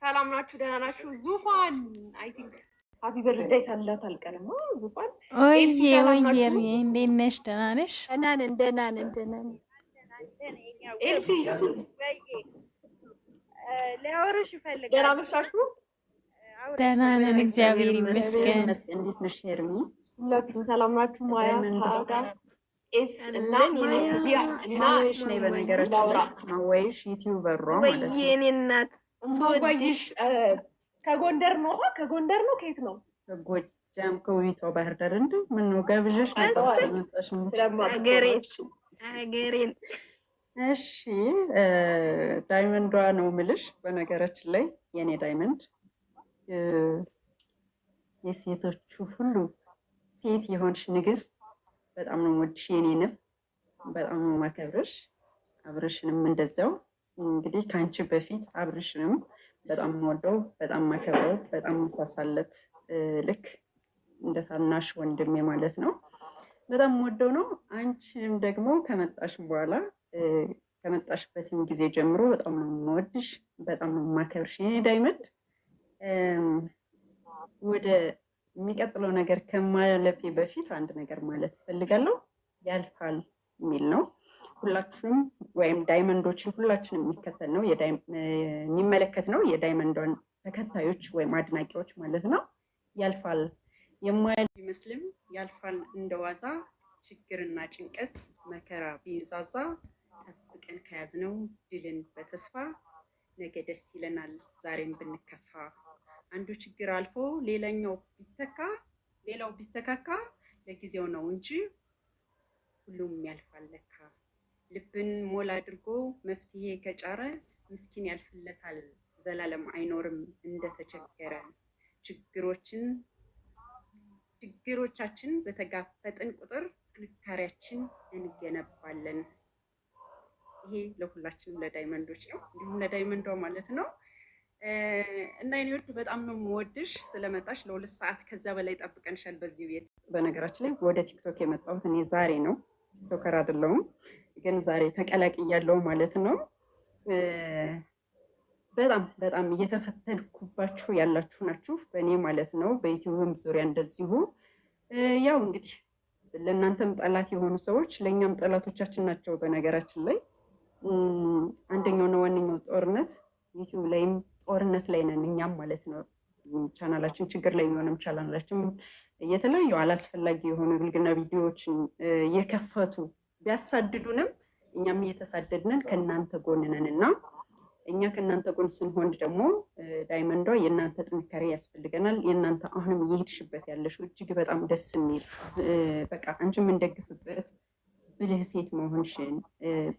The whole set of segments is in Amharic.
ሰላም ናችሁ? ደህና ናችሁ? ዙፋን አይ ቲንክ ሃፒ በርዝዴይ ታላት አልቀርማ። ዙፋን ኤልሲ ሰላም ናችሁ? እንዴት ነሽ? ደህና ነሽ? ደህና ነን። ኤልሲ ሊያወሩሽ ይፈልጋል። ደህና መሻችሁ? ደህና ነን፣ እግዚአብሔር ይመስገን። እንዴት ነሽ ሄርሚ? ሁላችሁም ሰላም ናችሁ? ማያ ሳጋ ኤስ እና ዲያ እና ማወይሽ ነኝ። በነገራችን ማወይሽ ዩቲዩበሯ ማለት ነው። የኔ እናት ማወይሽ ከጎንደር ነው? ከጎንደር ነው? ከየት ነው? ከጎጃም ከውቢቷ ባህር ዳር። እንደ ምን ነው ገብዥሽ መጣሽ? አገሬን እሺ፣ ዳይመንዷ ነው ምልሽ። በነገራችን ላይ የኔ ዳይመንድ የሴቶቹ ሁሉ ሴት የሆንሽ ንግስት፣ በጣም ነው የምወድሽ የኔ ንብ፣ በጣም ነው የማከብርሽ። አብርሽንም እንደዛው። እንግዲህ ከአንቺ በፊት አብርሽንም በጣም የምወደው በጣም የማከብረው በጣም መሳሳለት ልክ እንደ ታናሽ ወንድሜ ማለት ነው። በጣም የምወደው ነው። አንቺንም ደግሞ ከመጣሽ በኋላ ከመጣሽበትም ጊዜ ጀምሮ በጣም ነው የምወድሽ በጣም ነው የማከብርሽ የኔ ዳይመንድ። ወደ የሚቀጥለው ነገር ከማለፌ በፊት አንድ ነገር ማለት እፈልጋለሁ። ያልፋል የሚል ነው። ሁላችንም ወይም ዳይመንዶችን ሁላችን የሚከተል ነው የሚመለከት ነው። የዳይመንዷን ተከታዮች ወይም አድናቂዎች ማለት ነው። ያልፋል የማያልፍ ቢመስልም ያልፋል እንደዋዛ፣ ችግርና ጭንቀት መከራ ቢንዛዛ፣ ጠብቀን ከያዝነው ድልን በተስፋ ነገ ደስ ይለናል ዛሬም ብንከፋ። አንዱ ችግር አልፎ ሌላው ቢተካካ ለጊዜው ነው እንጂ ሁሉም ያልፋል ለካ። ልብን ሞላ አድርጎ መፍትሄ ከጫረ ምስኪን ያልፍለታል ዘላለም አይኖርም እንደተቸገረ። ችግሮቻችን በተጋፈጥን ቁጥር ጥንካሬያችን እንገነባለን። ይሄ ለሁላችንም ለዳይመንዶች ነው፣ እንዲሁም ለዳይመንዷ ማለት ነው። እና እኔ ወድ በጣም ነው የምወድሽ። ስለመጣሽ ለ2 ሰዓት ከዛ በላይ ጠብቀንሻል በዚህ ቤት። በነገራችን ላይ ወደ ቲክቶክ የመጣሁት እኔ ዛሬ ነው። ቲክቶከር አይደለሁም ግን ዛሬ ተቀላቅያለሁ ማለት ነው። በጣም እየተፈተንኩባችሁ ያላችሁ ናችሁ በእኔ ማለት ነው። በዩቲዩብም ዙሪያ እንደዚሁ። ያው እንግዲህ ለእናንተም ጠላት የሆኑ ሰዎች ለእኛም ጠላቶቻችን ናቸው። በነገራችን ላይ አንደኛውና ዋነኛው ጦርነት ዩቲዩብ ላይም ጦርነት ላይ ነን እኛም ማለት ነው። ቻናላችን ችግር ላይ የሚሆንም ቻናላችን የተለያዩ አላስፈላጊ የሆኑ ብልግና ቪዲዮዎችን እየከፈቱ ቢያሳድዱንም እኛም እየተሳደድንን ከእናንተ ጎን ነን እና እኛ ከእናንተ ጎን ስንሆን ደግሞ ዳይመንዷ የእናንተ ጥንካሬ ያስፈልገናል። የእናንተ አሁንም እየሄድሽበት ያለሽው እጅግ በጣም ደስ የሚል በቃ አንቺ የምንደግፍበት ብልህ ሴት መሆንሽን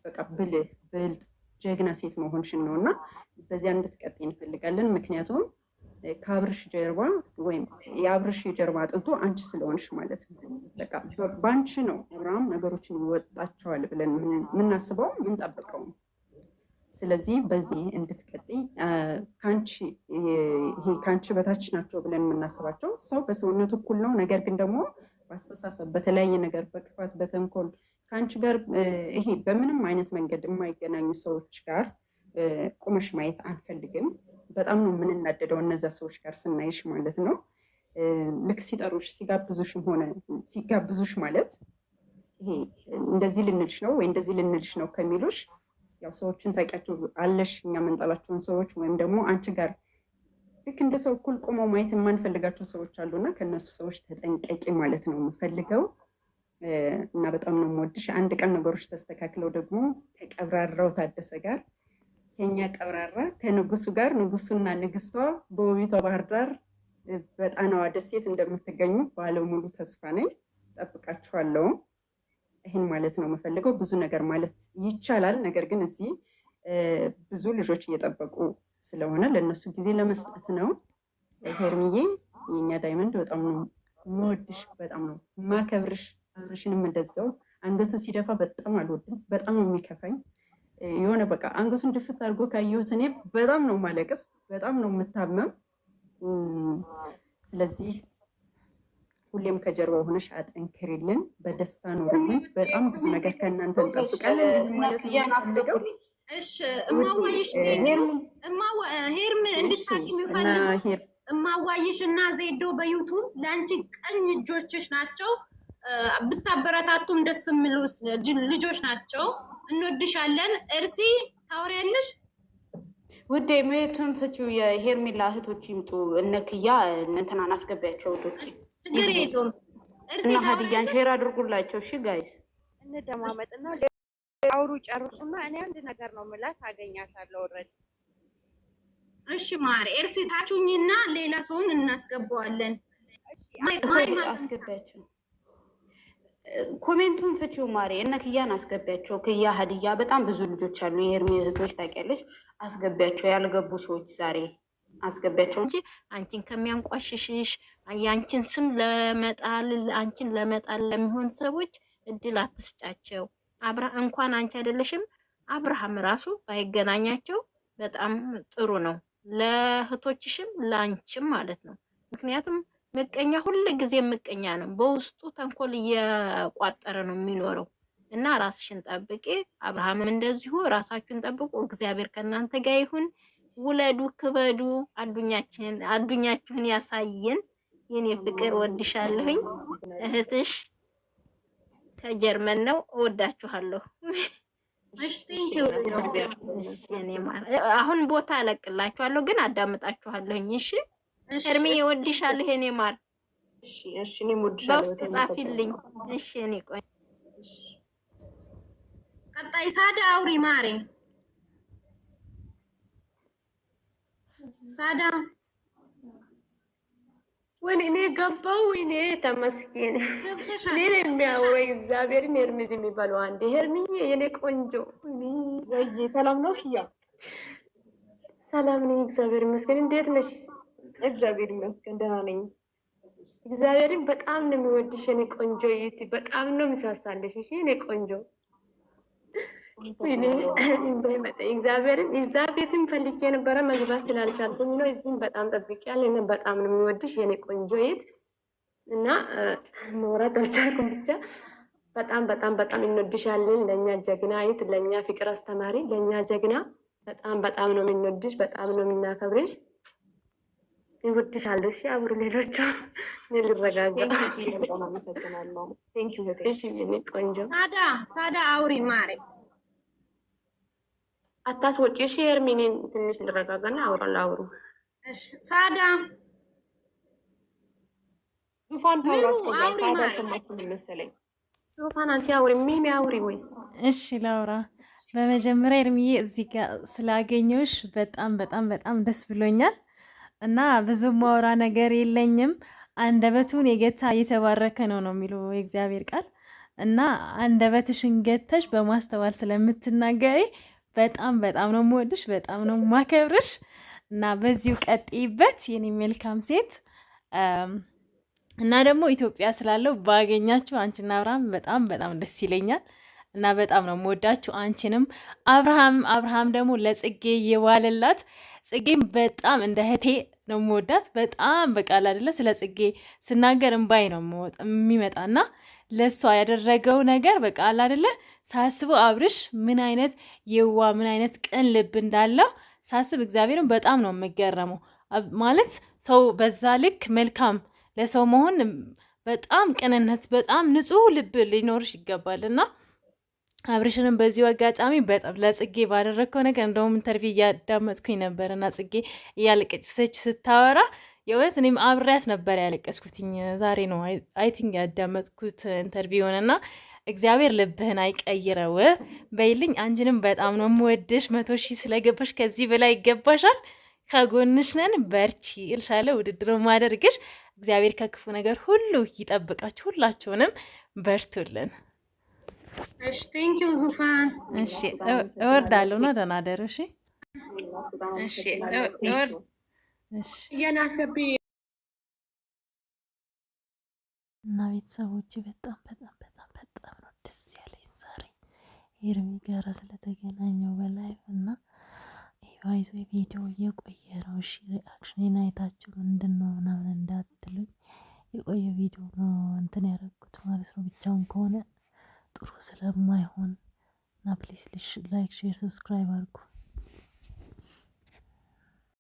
በቃ ብልህ ብልጥ ጀግና ሴት መሆንሽን ነው እና በዚያ እንድትቀጥይ እንፈልጋለን። ምክንያቱም ከአብርሽ ጀርባ ወይም የአብርሽ የጀርባ አጥንቶ አንቺ ስለሆንሽ ማለት ነው። በቃ በአንቺ ነው አብርሃም ነገሮችን ይወጣቸዋል ብለን የምናስበው የምንጠብቀው። ስለዚህ በዚህ እንድትቀጥይ ከአንቺ በታች ናቸው ብለን የምናስባቸው ሰው በሰውነቱ እኩል ነው። ነገር ግን ደግሞ በአስተሳሰብ በተለያየ ነገር በክፋት በተንኮል ከአንቺ ጋር ይሄ በምንም አይነት መንገድ የማይገናኙ ሰዎች ጋር ቁመሽ ማየት አንፈልግም። በጣም ነው የምንናደደው እነዚያ ሰዎች ጋር ስናይሽ ማለት ነው። ልክ ሲጠሩሽ ሲጋብዙሽ ማለት ይሄ እንደዚህ ልንልሽ ነው ወይ እንደዚህ ልንልሽ ነው ከሚሉሽ ያው ሰዎችን ታውቂያቸው አለሽ። እኛ የምንጠላቸውን ሰዎች ወይም ደግሞ አንቺ ጋር ልክ እንደ ሰው እኩል ቆመው ማየት የማንፈልጋቸው ሰዎች አሉና ከእነሱ ሰዎች ተጠንቀቂ ማለት ነው የምፈልገው። እና በጣም ነው የምወድሽ። አንድ ቀን ነገሮች ተስተካክለው ደግሞ ከቀብራራው ታደሰ ጋር ከኛ ቀብራራ ከንጉሱ ጋር ንጉሱና ንግስቷ በውቢቷ ባህር ዳር በጣናዋ ደሴት እንደምትገኙ ባለሙሉ ተስፋ ነኝ። ጠብቃችኋለሁ። ይህን ማለት ነው የምፈልገው። ብዙ ነገር ማለት ይቻላል፣ ነገር ግን እዚህ ብዙ ልጆች እየጠበቁ ስለሆነ ለእነሱ ጊዜ ለመስጠት ነው። ሄርሚዬ የኛ ዳይመንድ በጣም ነው የምወድሽ፣ በጣም ነው የማከብርሽ። አብርሽንም እንደዛው። አንገቱን ሲደፋ በጣም አልወድም፣ በጣም ነው የሚከፋኝ። የሆነ በቃ አንገቱን ድፍት አድርጎ ካየሁት እኔ በጣም ነው ማለቅስ፣ በጣም ነው የምታመም። ስለዚህ ሁሌም ከጀርባ ሆነሽ አጠንክሪልን፣ በደስታ ኖርልን። በጣም ብዙ ነገር ከእናንተ እንጠብቃለን ማለት ነው። እሺ እማዋይሽ ሄርም እንድታቂ የሚፈልገው እማዋይሽ እና ዜዶ በዩቱብ ለአንቺ ቀኝ እጆችሽ ናቸው። ብታበረታቱም ደስ የሚሉ ልጆች ናቸው። እንወድሻለን። እርሲ ታወሪያለሽ ውዴ። ሜቱን ፍቺው የሄርሜላ እህቶች ይምጡ። እነክያ እንትናን አስገቢያቸው ውዶች። ችግር የለውም። እርሲ እና ሀዲያን ሼር አድርጉላቸው። እሺ ጋይስ እንደማመጥና አውሩ ጨርሱና እኔ አንድ ነገር ነው የምላት አገኛታለሁ ኦልሬዲ። እሺ ማሪ እርሲ ታቹኝና ሌላ ሰውን እናስገባዋለን። አስገቢያቸው። ኮሜንቱን ፍቺው ማሪ። እነክያን አስገቢያቸው። ክያ ሀዲያ በጣም ብዙ ልጆች አሉ የሄርሜ እህቶች ታውቂያለሽ። አስገቢያቸው። ያልገቡ ሰዎች ዛሬ አስገቢያቸው እንጂ አንቺን ከሚያንቋሽሽሽ ያንቺን ስም ለመጣል አንቺን ለመጣል ለሚሆን ሰዎች እድል አትስጫቸው። እንኳን አንቺ አይደለሽም አብርሃም ራሱ ባይገናኛቸው በጣም ጥሩ ነው፣ ለእህቶችሽም ለአንቺም ማለት ነው። ምክንያቱም ምቀኛ ሁሉ ጊዜ ምቀኛ ነው፣ በውስጡ ተንኮል እየቋጠረ ነው የሚኖረው። እና ራስሽን ጠብቂ፣ አብርሃምም እንደዚሁ ራሳችሁን ጠብቁ። እግዚአብሔር ከእናንተ ጋር ይሁን። ውለዱ፣ ክበዱ፣ አዱኛችሁን ያሳየን። የኔ ፍቅር ወድሻለሁኝ። እህትሽ ከጀርመን ነው። እወዳችኋለሁ። አሁን ቦታ አለቅላችኋለሁ ግን አዳምጣችኋለሁኝ። እሺ እርሜ እወድሻለሁ የኔ ማር። በውስጥ ጻፊልኝ። እሺ እኔ ቆይ ቀጣይ ሳዳ አውሪ ማሬ። ሳዳ ወይኔ እኔ ገባው። ወይኔ ተመስገን። እኔ የሚያወራው እግዚአብሔርን ሄርሚዝ የሚባለው አንዴ ሄርሚዬ የኔ ቆንጆ ወይ ሰላም ነው? ኪያ ሰላም ነኝ እግዚአብሔር ይመስገን። እንዴት ነሽ? እግዚአብሔር ይመስገን ደህና ነኝ። እግዚአብሔርን በጣም ነው የሚወድሽ የኔ ቆንጆ። ይት በጣም ነው የሚሳሳልሽ። እሺ የኔ ቆንጆ ወይኔ እንደመጣ እግዚአብሔርን እዛ ቤትም ፈልጌ የነበረ መግባት ስላልቻልኩኝ ነው። እዚህም በጣም ጠብቂያለሁ እና በጣም ነው የሚወድሽ የኔ ቆንጆ ይት እና መውራት አልቻልኩም። ብቻ በጣም በጣም በጣም እንወድሻለን። ለኛ ጀግና ይት፣ ለኛ ፍቅር አስተማሪ፣ ለኛ ጀግና በጣም በጣም ነው የምንወድሽ፣ በጣም ነው የምናከብርሽ። ይወድሻለሁ። እሺ አብሩ ሌሎቹ ልረጋጋ። እሺ የኔ ቆንጆ ሳዳ አውሪ ማሬ። አታስወጪ። እሺ ሄርሚኔን ትንሽ ልረጋጋና አውሩ። እሺ ሳዳ ዙፋን መሰለኝ። ዙፋን አንቺ አውሪ። ሚሚ አውሪ ወይስ? እሺ ላውራ። በመጀመሪያ እርምዬ እዚህ ጋር ስላገኘሁሽ በጣም በጣም በጣም ደስ ብሎኛል እና ብዙ ማውራ ነገር የለኝም። አንደበቱን የገታ እየተባረከ ነው የሚለው የእግዚአብሔር ቃል እና አንደበትሽን ገተሽ በማስተዋል ስለምትናገሪ በጣም በጣም ነው የምወድሽ፣ በጣም ነው የማከብርሽ እና በዚሁ ቀጥይበት የኔ መልካም ሴት። እና ደግሞ ኢትዮጵያ ስላለው ባገኛችሁ አንቺና አብርሃም በጣም በጣም ደስ ይለኛል እና በጣም ነው የምወዳችሁ አንቺንም አብርሃም ደግሞ ለጽጌ የዋለላት። ጽጌም በጣም እንደ እህቴ ነው የምወዳት። በጣም በቃል አይደለ ስለ ጽጌ ስናገር እምባይ ነው የሚመጣና ለሷ ያደረገው ነገር በቃል አይደለ ሳስበው አብርሽ ምን አይነት የዋ ምን አይነት ቅን ልብ እንዳለው ሳስብ እግዚአብሔርን በጣም ነው የምገረመው። ማለት ሰው በዛ ልክ መልካም ለሰው መሆን በጣም ቅንነት፣ በጣም ንጹህ ልብ ሊኖርሽ ይገባልና አብርሽንም በዚሁ አጋጣሚ በጣም ለጽጌ ባደረግከው ነገር እንደውም ኢንተርቪው እያዳመጥኩኝ ነበርና ጽጌ እያለቀሰች ስታወራ የእውነት እኔም አብሬያት ነበር ያለቀስኩትኝ። ዛሬ ነው አይ ቲንክ ያዳመጥኩት ኢንተርቪው ሆነና እግዚአብሔር ልብህን አይቀይረው በይልኝ። አንቺንም በጣም ነው የምወድሽ። 100,000 ስለገባሽ ከዚህ በላይ ይገባሻል። ከጎንሽ ነን፣ በርቺ እልሻለሁ። ውድድር ማደርግሽ እግዚአብሔር ከክፉ ነገር ሁሉ ይጠብቃችሁ። ሁላችሁንም በርቱልን። እሺ ቴንክ ዩ ዙፋን። እሺ እወርዳለሁ ነው ደህና ደሩ። እሺ እሺ እሺ እያናስገቢ እና ቤተሰቦች በጣም በጣም በጣም በጣም ነው ደስ ያለኝ ዛሬ ሄርሚ ጋር ስለተገናኘው በላይ እና ይዋይዞ ቪዲዮ እየቆየ ነው። እሺ ሪአክሽን አይታችሁ ምንድነው ምናምን እንዳትሉኝ፣ የቆየ ቪዲዮ ነው እንትን ያደረኩት ማለት ነው። ብቻውን ከሆነ ጥሩ ስለማይሆን እና ፕሊስ ላይክ፣ ሼር፣ ሰብስክራይብ አድርጉ።